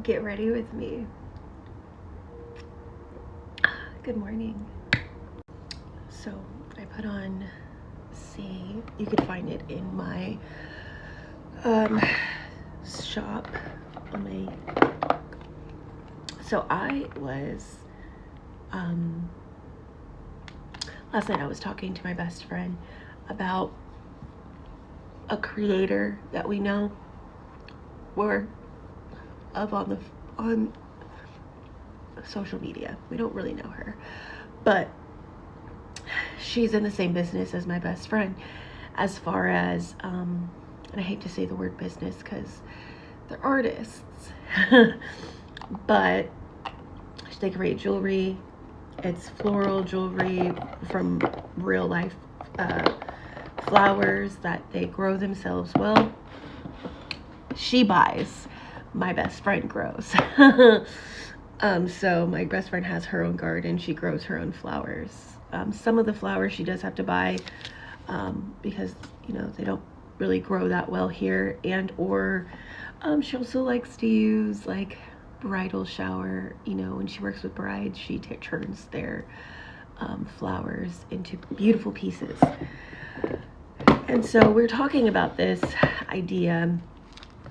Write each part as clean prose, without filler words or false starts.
Get ready with me. Good morning. So I put on C. You could find it in my shop on my. So I was last night I was talking to my best friend about a creator that we know or of on social media. We don't really know her, but she's in the same business as my best friend as far as and I hate to say the word business because they're artists but they create jewelry. It's floral jewelry from real life flowers that they grow themselves. Well, she buys, my best friend grows. So my best friend has her own garden. She grows her own flowers. Some of the flowers she does have to buy because, you know, they don't really grow that well here. And or she also likes to use like bridal shower, you know, when she works with brides, she turns their flowers into beautiful pieces. And so we're talking about this idea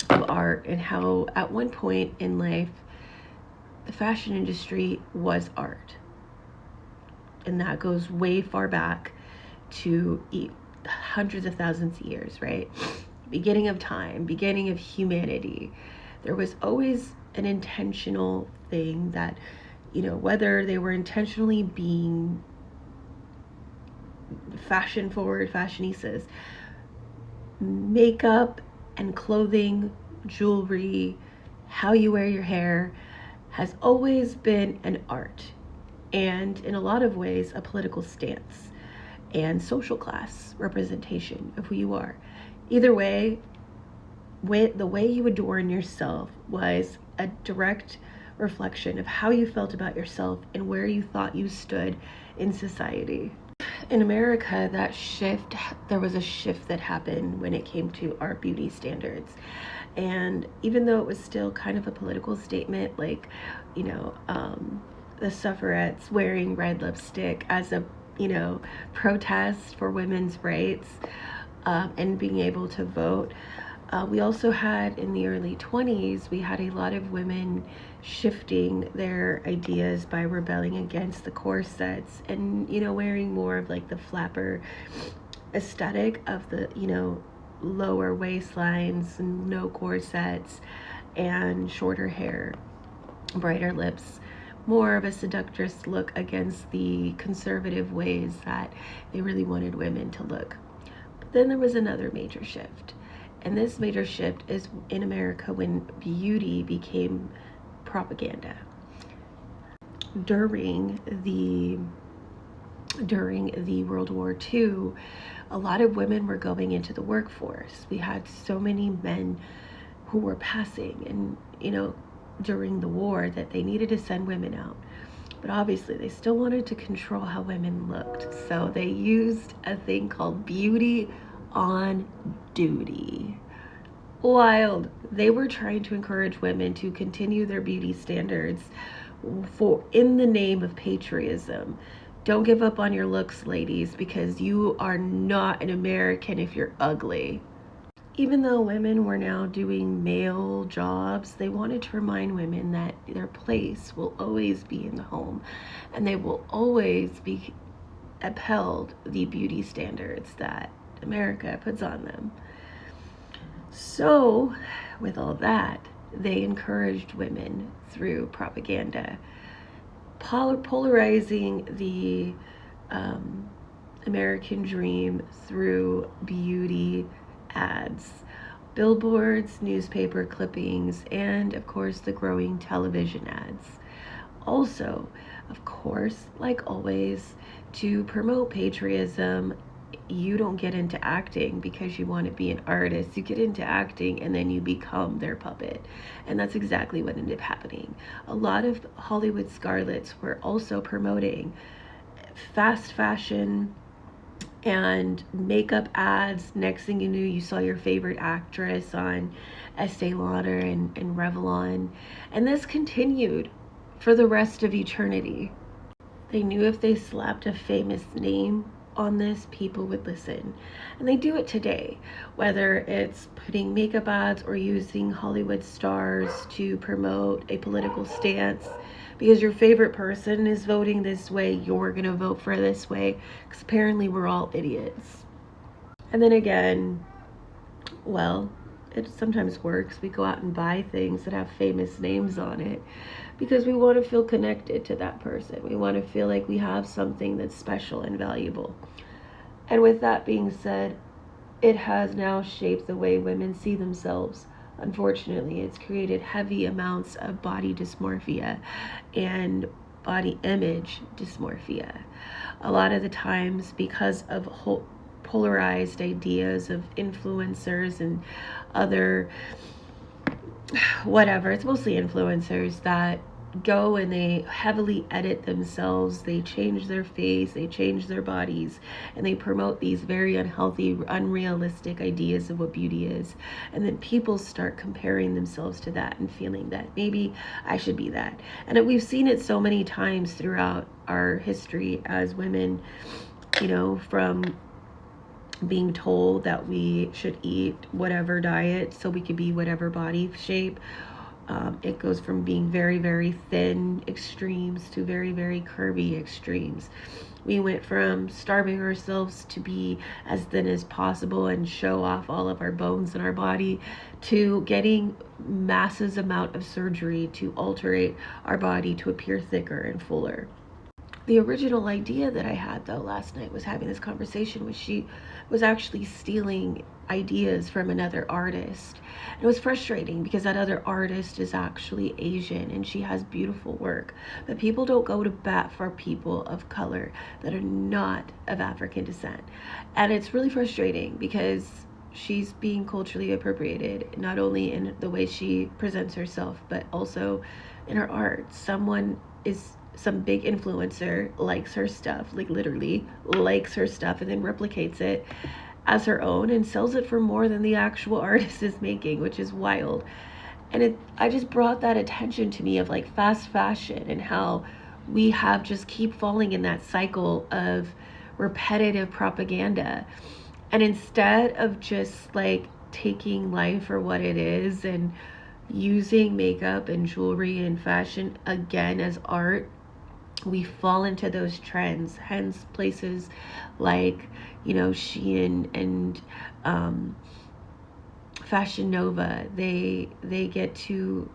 of art and how at one point in life the fashion industry was art, and that goes way far back to hundreds of thousands of years, right? Beginning of time, beginning of humanity. There was always an intentional thing that, you know, whether they were intentionally being fashion forward fashionistas, makeup and clothing, jewelry, how you wear your hair has always been an art, and in a lot of ways a political stance and social class representation of who you are. Either way, the way you adorn yourself was a direct reflection of how you felt about yourself and where you thought you stood in society. In America, there was a shift that happened when it came to our beauty standards. And even though it was still kind of a political statement, like, you know, the suffragettes wearing red lipstick as a, you know, protest for women's rights and being able to vote. We also had in the early 20s, we had a lot of women shifting their ideas by rebelling against the corsets and, you know, wearing more of like the flapper aesthetic of the, you know, lower waistlines and no corsets and shorter hair, brighter lips, more of a seductress look against the conservative ways that they really wanted women to look. But then there was another major shift. And this major shift is in America when beauty became propaganda. During the World War II, a lot of women were going into the workforce. We had so many men who were passing and, you know, during the war that they needed to send women out. But obviously they still wanted to control how women looked. So they used a thing called beauty on duty. Wild. They were trying to encourage women to continue their beauty standards in the name of patriotism. Don't give up on your looks, ladies, because you are not an American if you're ugly. Even though women were now doing male jobs, they wanted to remind women that their place will always be in the home, and they will always be upheld the beauty standards that America puts on them. So, with all that, they encouraged women through propaganda, polarizing the American dream through beauty ads, billboards, newspaper clippings, and of course the growing television ads. Also, of course, like always, to promote patriotism, you don't get into acting because you want to be an artist. You get into acting and then you become their puppet. And that's exactly what ended up happening. A lot of Hollywood starlets were also promoting fast fashion and makeup ads. Next thing you knew, you saw your favorite actress on Estee Lauder and Revlon. And this continued for the rest of eternity. They knew if they slapped a famous name on this, people would listen. And they do it today, whether it's putting makeup ads or using Hollywood stars to promote a political stance. Because your favorite person is voting this way, you're going to vote for this way. Because apparently we're all idiots. And then again, well, it sometimes works. We go out and buy things that have famous names on it because we want to feel connected to that person. We want to feel like we have something that's special and valuable. And with that being said, it has now shaped the way women see themselves. Unfortunately, it's created heavy amounts of body dysmorphia and body image dysmorphia. A lot of the times, because of polarized ideas of influencers and other whatever, it's mostly influencers that go and they heavily edit themselves, they change their face, they change their bodies, and they promote these very unhealthy, unrealistic ideas of what beauty is. And then people start comparing themselves to that and feeling that maybe I should be that. And we've seen it so many times throughout our history as women, you know, from being told that we should eat whatever diet so we could be whatever body shape. It goes from being very, very thin extremes to very, very curvy extremes. We went from starving ourselves to be as thin as possible and show off all of our bones in our body to getting massive amount of surgery to alterate our body to appear thicker and fuller. The original idea that I had though last night was having this conversation with she was actually stealing ideas from another artist. And it was frustrating because that other artist is actually Asian and she has beautiful work. But people don't go to bat for people of color that are not of African descent. And it's really frustrating because she's being culturally appropriated, not only in the way she presents herself, but also in her art. Some big influencer likes her stuff, like literally likes her stuff and then replicates it as her own and sells it for more than the actual artist is making, which is wild. And I just brought that attention to me of like fast fashion and how we have just keep falling in that cycle of repetitive propaganda. And instead of just like taking life for what it is and using makeup and jewelry and fashion again as art, we fall into those trends. Hence places like, you know, Shein and Fashion Nova, they get to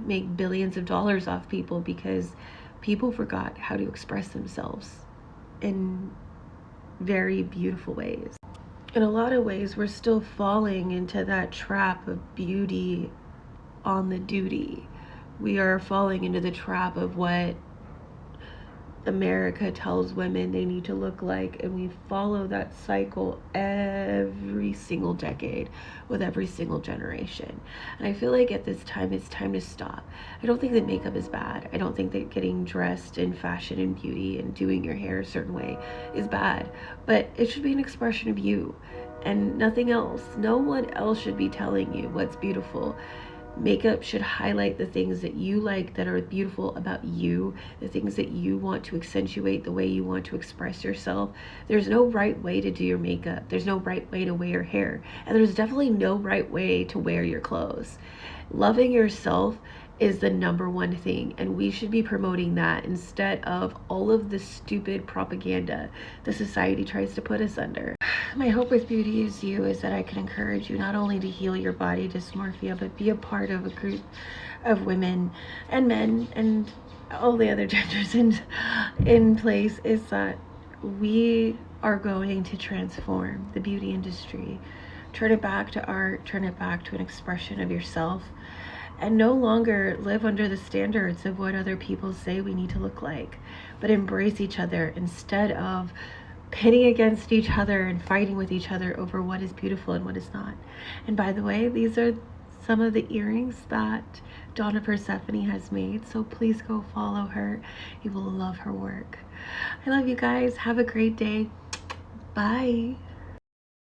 make billions of dollars off people because people forgot how to express themselves in very beautiful ways. In a lot of ways, we're still falling into that trap of beauty on the duty. We are falling into the trap of what America tells women they need to look like, and we follow that cycle every single decade with every single generation. And I feel like at this time it's time to stop. I don't think that makeup is bad. I don't think that getting dressed in fashion and beauty and doing your hair a certain way is bad, but it should be an expression of you and nothing else. No one else should be telling you what's beautiful. Makeup should highlight the things that you like that are beautiful about you, the things that you want to accentuate, the way you want to express yourself. There's no right way to do your makeup. There's no right way to wear your hair. And there's definitely no right way to wear your clothes. Loving yourself is the number one thing, and we should be promoting that instead of all of the stupid propaganda the society tries to put us under. My hope with Beauty Is You is that I can encourage you not only to heal your body dysmorphia, but be a part of a group of women and men and all the other genders in place, is that we are going to transform the beauty industry, turn it back to art, turn it back to an expression of yourself, and no longer live under the standards of what other people say we need to look like, but embrace each other instead of pitting against each other and fighting with each other over what is beautiful and what is not. And by the way, these are some of the earrings that Donna Persephone has made, so please go follow her. You will love her work. I love you guys. Have a great day. Bye.